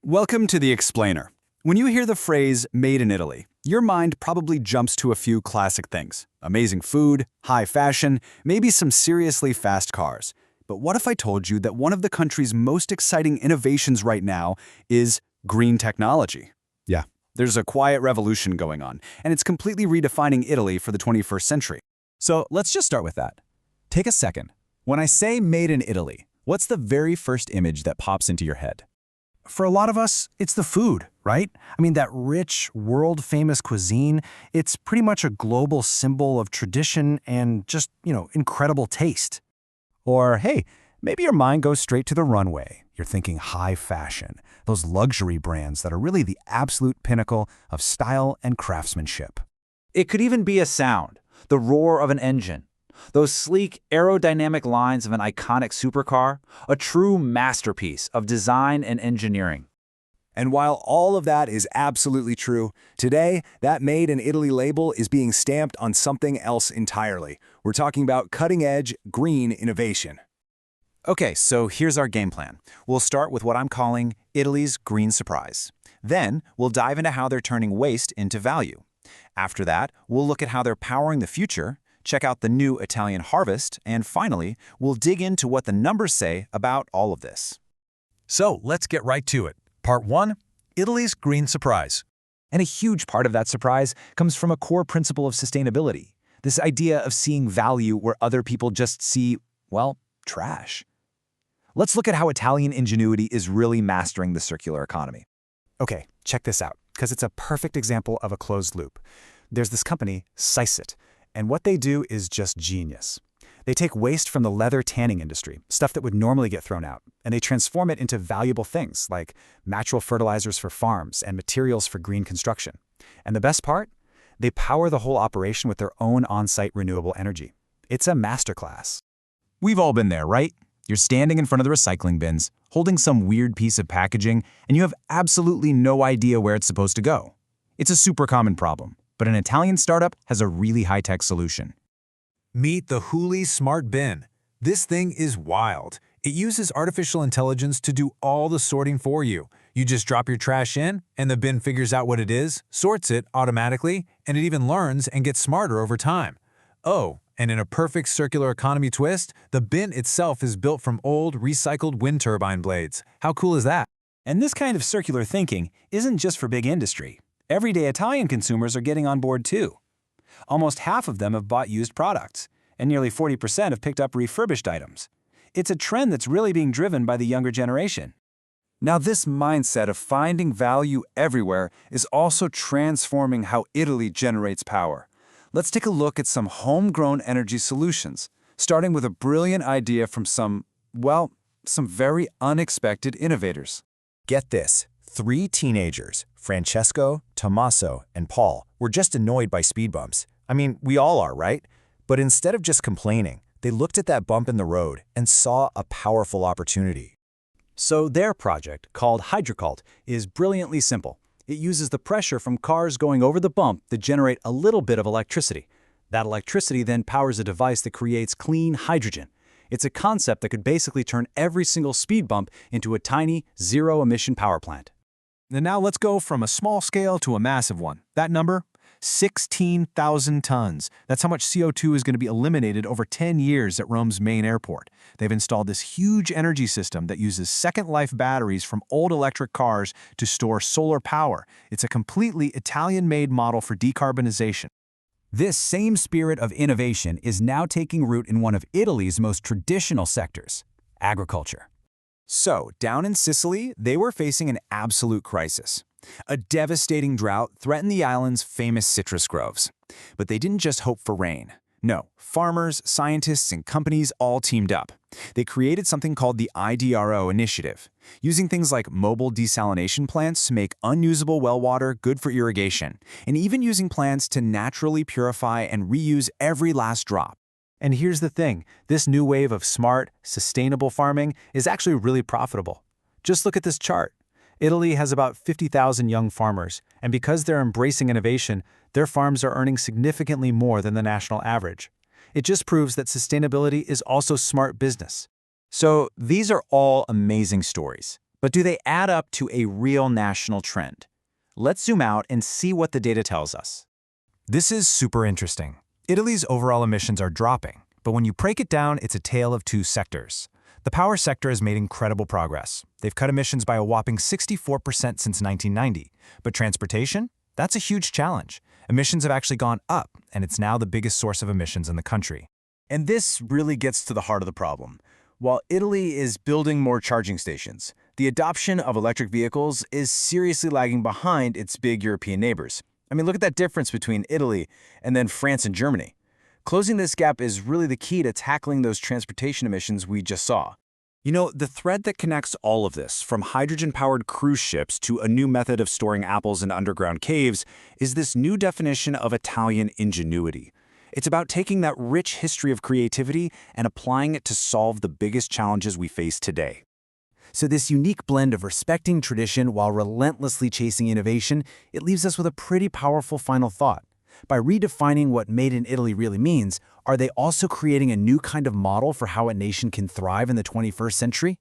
Welcome to The Explainer. When you hear the phrase made in Italy, your mind probably jumps to a few classic things. Amazing food, high fashion, maybe some seriously fast cars. But what if I told you that one of the country's most exciting innovations right now is green technology? Yeah, there's a quiet revolution going on, and it's completely redefining Italy for the 21st century. So let's just start with that. Take a second. When I say made in Italy, what's the very first image that pops into your head? For a lot of us, it's the food, right? I mean, that rich, world-famous cuisine, it's pretty much a global symbol of tradition and just, incredible taste. Or, hey, maybe your mind goes straight to the runway. You're thinking high fashion, those luxury brands that are really the absolute pinnacle of style and craftsmanship. It could even be a sound, the roar of an engine. Those sleek, aerodynamic lines of an iconic supercar, a true masterpiece of design and engineering. And while all of that is absolutely true, today, that Made in Italy label is being stamped on something else entirely. We're talking about cutting-edge, green innovation. Okay, so here's our game plan. We'll start with what I'm calling Italy's green surprise. Then, we'll dive into how they're turning waste into value. After that, we'll look at how they're powering the future, check out the new Italian harvest, and finally, we'll dig into what the numbers say about all of this. So let's get right to it. Part 1, Italy's green surprise. And a huge part of that surprise comes from a core principle of sustainability, this idea of seeing value where other people just see, well, trash. Let's look at how Italian ingenuity is really mastering the circular economy. Okay, check this out, because it's a perfect example of a closed loop. There's this company, Sicet, and what they do is just genius. They take waste from the leather tanning industry, stuff that would normally get thrown out, and they transform it into valuable things like natural fertilizers for farms and materials for green construction. And the best part? They power the whole operation with their own on-site renewable energy. It's a masterclass. We've all been there, right? You're standing in front of the recycling bins, holding some weird piece of packaging, and you have absolutely no idea where it's supposed to go. It's a super common problem, but an Italian startup has a really high-tech solution. Meet the Hooli Smart Bin. This thing is wild. It uses artificial intelligence to do all the sorting for you. You just drop your trash in, and the bin figures out what it is, sorts it automatically, and it even learns and gets smarter over time. Oh, and in a perfect circular economy twist, the bin itself is built from old, recycled wind turbine blades. How cool is that? And this kind of circular thinking isn't just for big industry. Everyday Italian consumers are getting on board too. Almost half of them have bought used products, and nearly 40% have picked up refurbished items. It's a trend that's really being driven by the younger generation. Now, this mindset of finding value everywhere is also transforming how Italy generates power. Let's take a look at some homegrown energy solutions, starting with a brilliant idea from some very unexpected innovators. Get this, 3 teenagers, Francesco, Tommaso, and Paul, were just annoyed by speed bumps. I mean, we all are, right? But instead of just complaining, they looked at that bump in the road and saw a powerful opportunity. So their project, called Hydrocult, is brilliantly simple. It uses the pressure from cars going over the bump to generate a little bit of electricity. That electricity then powers a device that creates clean hydrogen. It's a concept that could basically turn every single speed bump into a tiny, zero-emission power plant. And now let's go from a small scale to a massive one. That number? 16,000 tons. That's how much CO2 is going to be eliminated over 10 years at Rome's main airport. They've installed this huge energy system that uses second-life batteries from old electric cars to store solar power. It's a completely Italian-made model for decarbonization. This same spirit of innovation is now taking root in one of Italy's most traditional sectors, agriculture. So, down in Sicily, they were facing an absolute crisis. A devastating drought threatened the island's famous citrus groves. But they didn't just hope for rain. No, farmers, scientists, and companies all teamed up. They created something called the IDRO initiative, using things like mobile desalination plants to make unusable well water good for irrigation, and even using plants to naturally purify and reuse every last drop. And here's the thing, this new wave of smart, sustainable farming is actually really profitable. Just look at this chart. Italy has about 50,000 young farmers, and because they're embracing innovation, their farms are earning significantly more than the national average. It just proves that sustainability is also smart business. So these are all amazing stories. But do they add up to a real national trend? Let's zoom out and see what the data tells us. This is super interesting. Italy's overall emissions are dropping, but when you break it down, it's a tale of two sectors. The power sector has made incredible progress. They've cut emissions by a whopping 64% since 1990. But transportation? That's a huge challenge. Emissions have actually gone up, and it's now the biggest source of emissions in the country. And this really gets to the heart of the problem. While Italy is building more charging stations, the adoption of electric vehicles is seriously lagging behind its big European neighbors. I mean, look at that difference between Italy and then France and Germany. Closing this gap is really the key to tackling those transportation emissions we just saw. You know, the thread that connects all of this, from hydrogen-powered cruise ships to a new method of storing apples in underground caves, is this new definition of Italian ingenuity. It's about taking that rich history of creativity and applying it to solve the biggest challenges we face today. So this unique blend of respecting tradition while relentlessly chasing innovation, it leaves us with a pretty powerful final thought. By redefining what Made in Italy really means, are they also creating a new kind of model for how a nation can thrive in the 21st century?